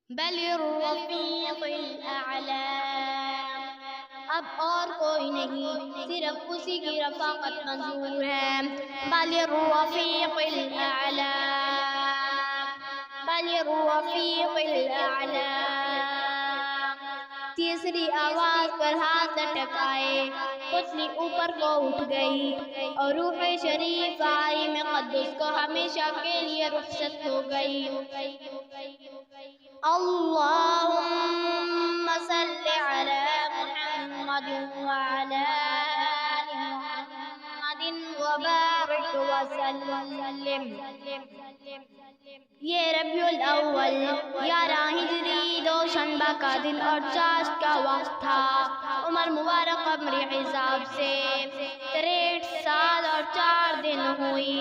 بل الرفیق الاعلی، اب اور کوئی نہیں، صرف اسی کی رفاقت منظور ہے۔ بل الرفیق الاعلی، بل الرفیق الاعلی۔ تیسری آواز پر ہاتھ لٹکائے، پتلی اوپر کو اٹھ گئی اور روح شریف عالم قدس کو ہمیشہ کے لیے رخصت ہو گئی۔ اللہم صل علی محمد وعلی آل محمد وبارک وسلم۔ یہ ربیع الاول 11 ہجری دوشنبہ کا دن اور چاشت کا وقت تھا۔ عمر مبارک قمری حساب سے 63 سال اور 4 دن ہوئی۔